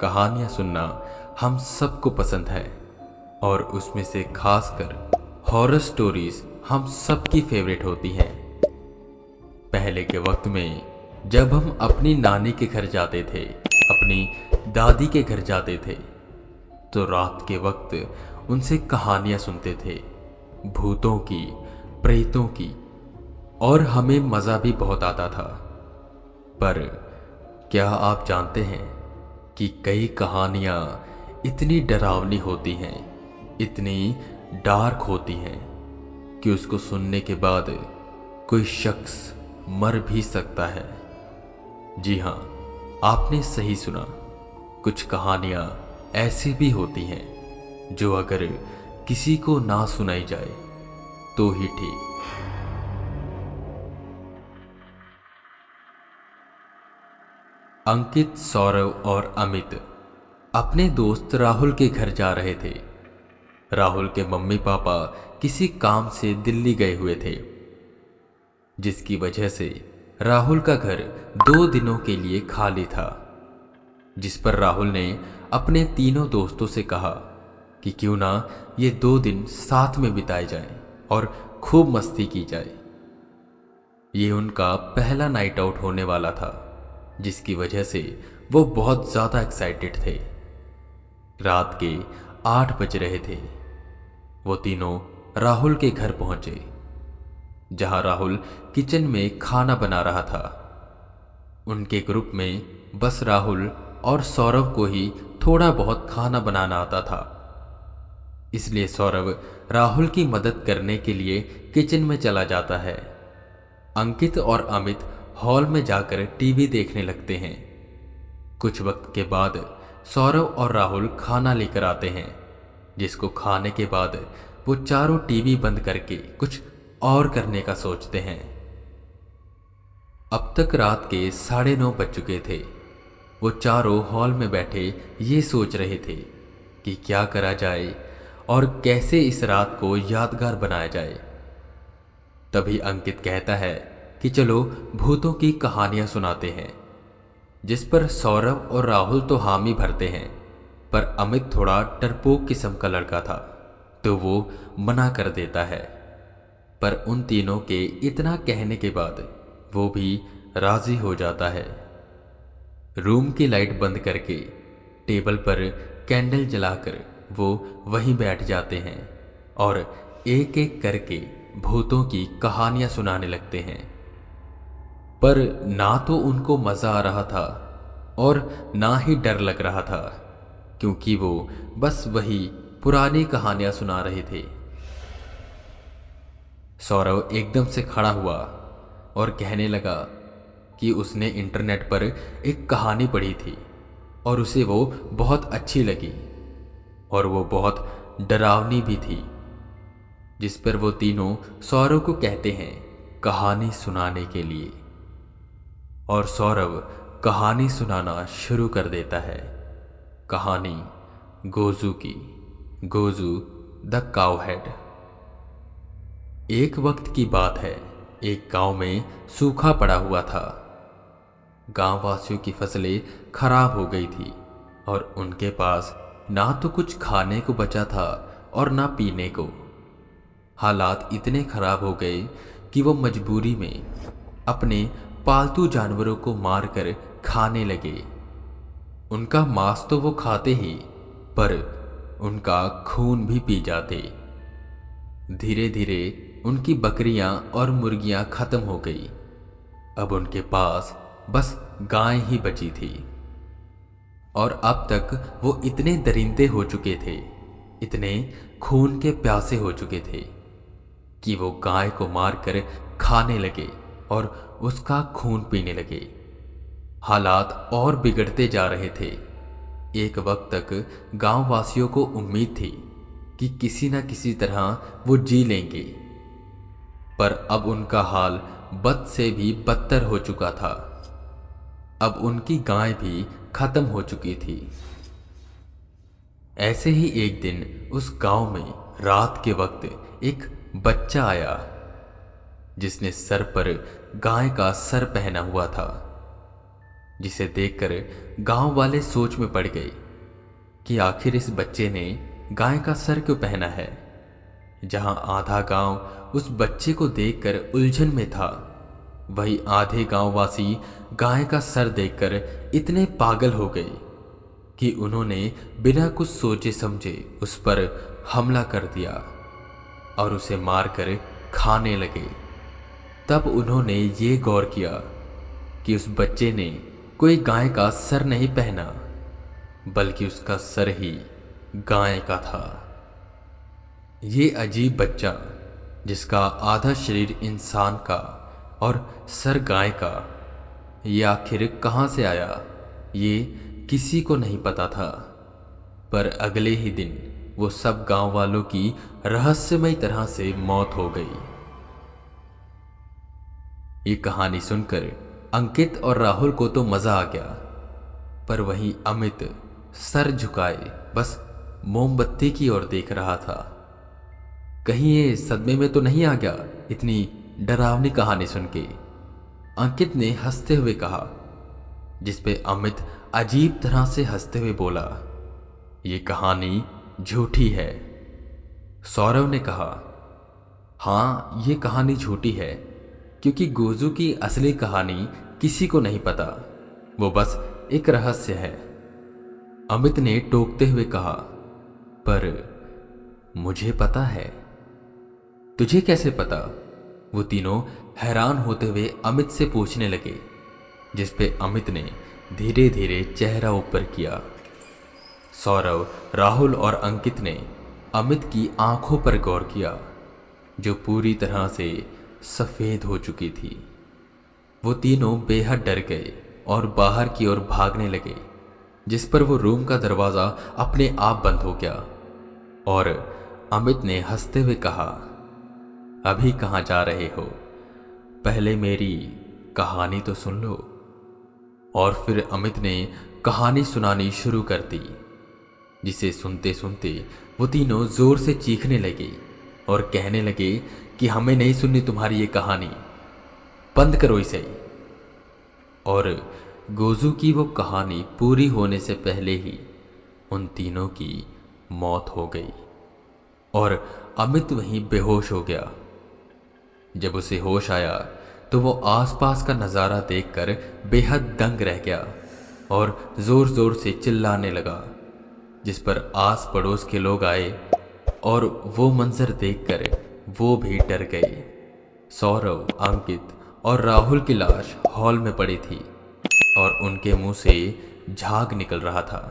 कहानियाँ सुनना हम सबको पसंद है और उसमें से खासकर हॉरर स्टोरीज हम सबकी फेवरेट होती हैं। पहले के वक्त में जब हम अपनी नानी के घर जाते थे, अपनी दादी के घर जाते थे, तो रात के वक्त उनसे कहानियाँ सुनते थे, भूतों की, प्रेतों की, और हमें मज़ा भी बहुत आता था। पर क्या आप जानते हैं कि कई कहानियाँ इतनी डरावनी होती हैं, इतनी डार्क होती हैं कि उसको सुनने के बाद कोई शख्स मर भी सकता है। जी हाँ, आपने सही सुना। कुछ कहानियाँ ऐसी भी होती हैं जो अगर किसी को ना सुनाई जाए तो ही ठीक। अंकित, सौरव और अमित अपने दोस्त राहुल के घर जा रहे थे। राहुल के मम्मी पापा किसी काम से दिल्ली गए हुए थे, जिसकी वजह से राहुल का घर 2 दिनों के लिए खाली था। जिस पर राहुल ने अपने तीनों दोस्तों से कहा कि क्यों ना ये 2 दिन साथ में बिताए जाएं और खूब मस्ती की जाए। ये उनका पहला नाइट आउट होने वाला था, जिसकी वजह से वो बहुत ज़्यादा एक्साइटेड थे। रात के 8 बज रहे थे। वो तीनों राहुल के घर पहुंचे, जहां राहुल किचन में खाना बना रहा था। उनके ग्रुप में बस राहुल और सौरव को ही थोड़ा बहुत खाना बनाना आता था, इसलिए सौरव राहुल की मदद करने के लिए किचन में चला जाता है। अंकित और अमित हॉल में जाकर टीवी देखने लगते हैं। कुछ वक्त के बाद सौरव और राहुल खाना लेकर आते हैं, जिसको खाने के बाद वो चारों टीवी बंद करके कुछ और करने का सोचते हैं। अब तक रात के 9:30 बज चुके थे। वो चारों हॉल में बैठे ये सोच रहे थे कि क्या करा जाए और कैसे इस रात को यादगार बनाया जाए। तभी अंकित कहता है कि चलो भूतों की कहानियां सुनाते हैं, जिस पर सौरव और राहुल तो हामी भरते हैं, पर अमित थोड़ा डरपोक किस्म का लड़का था, तो वो मना कर देता है। पर उन तीनों के इतना कहने के बाद वो भी राजी हो जाता है। रूम की लाइट बंद करके टेबल पर कैंडल जलाकर वो वहीं बैठ जाते हैं और एक एक करके भूतों की कहानियां सुनाने लगते हैं। पर ना तो उनको मजा आ रहा था और ना ही डर लग रहा था, क्योंकि वो बस वही पुरानी कहानियां सुना रहे थे। सौरव एकदम से खड़ा हुआ और कहने लगा कि उसने इंटरनेट पर एक कहानी पढ़ी थी और उसे वो बहुत अच्छी लगी और वो बहुत डरावनी भी थी। जिस पर वो तीनों सौरव को कहते हैं कहानी सुनाने के लिए, और सौरव कहानी सुनाना शुरू कर देता है। कहानी गोजू की, गोजू द काउ हेड। एक वक्त की बात है, एक गांव में सूखा पड़ा हुआ था। गांव वासियों की फसलें खराब हो गई थी और उनके पास ना तो कुछ खाने को बचा था और ना पीने को। हालात इतने खराब हो गए कि वो मजबूरी में अपने पालतू जानवरों को मारकर खाने लगे। उनका मांस तो वो खाते ही, पर उनका खून भी पी जाते। धीरे धीरे उनकी बकरियां और मुर्गियां खत्म हो गई। अब उनके पास बस गाय ही बची थी। और अब तक वो इतने दरिंदे हो चुके थे, इतने खून के प्यासे हो चुके थे कि वो गाय को मारकर खाने लगे और उसका खून पीने लगे। हालात और बिगड़ते जा रहे थे। एक वक्त तक गांव वासियों को उम्मीद थी कि किसी न किसी तरह वो जी लेंगे, पर अब उनका हाल बद से भी बदतर हो चुका था। अब उनकी गाय भी खत्म हो चुकी थी। ऐसे ही एक दिन उस गांव में रात के वक्त एक बच्चा आया, जिसने सर पर गाय का सर पहना हुआ था। जिसे देखकर गांव वाले सोच में पड़ गए कि आखिर इस बच्चे ने गाय का सर क्यों पहना है। जहां आधा गांव उस बच्चे को देखकर उलझन में था, वही आधे गांववासी गाय का सर देखकर इतने पागल हो गए कि उन्होंने बिना कुछ सोचे समझे उस पर हमला कर दिया और उसे मारकर खाने लगे। तब उन्होंने ये गौर किया कि उस बच्चे ने कोई गाय का सर नहीं पहना, बल्कि उसका सर ही गाय का था। ये अजीब बच्चा, जिसका आधा शरीर इंसान का और सर गाय का, ये आखिर कहाँ से आया, ये किसी को नहीं पता था। पर अगले ही दिन वो सब गांव वालों की रहस्यमय तरह से मौत हो गई। ये कहानी सुनकर अंकित और राहुल को तो मजा आ गया, पर वहीं अमित सर झुकाए बस मोमबत्ती की ओर देख रहा था। कहीं ये सदमे में तो नहीं आ गया इतनी डरावनी कहानी सुन के, अंकित ने हंसते हुए कहा, जिसपे अमित अजीब तरह से हंसते हुए बोला, ये कहानी झूठी है। सौरव ने कहा, हाँ ये कहानी झूठी है, क्योंकि गोजू की असली कहानी किसी को नहीं पता, वो बस एक रहस्य है। अमित ने टोकते हुए कहा, पर मुझे पता है। तुझे कैसे पता? वो तीनों हैरान होते हुए अमित से पूछने लगे, जिसपे अमित ने धीरे धीरे चेहरा ऊपर किया। सौरव, राहुल और अंकित ने अमित की आंखों पर गौर किया, जो पूरी तरह से सफेद हो चुकी थी। वो तीनों बेहद डर गए और बाहर की ओर भागने लगे, जिस पर वो रूम का दरवाजा अपने आप बंद हो गया। और अमित ने हंसते हुए कहा, अभी कहाँ जा रहे हो? पहले मेरी कहानी तो सुन लो। और फिर अमित ने कहानी सुनानी शुरू कर दी, जिसे सुनते सुनते वो तीनों जोर से चीखने लगे और कहने लगे कि हमें नहीं सुननी तुम्हारी ये कहानी, बंद करो इसे। और गोजू की वो कहानी पूरी होने से पहले ही उन तीनों की मौत हो गई और अमित वहीं बेहोश हो गया। जब उसे होश आया तो वो आसपास का नज़ारा देखकर बेहद दंग रह गया और जोर जोर से चिल्लाने लगा, जिस पर आस पड़ोस के लोग आए और वो मंजर देखकर वो भी डर गए। सौरव, अंकित और राहुल की लाश हॉल में पड़ी थी और उनके मुंह से झाग निकल रहा था।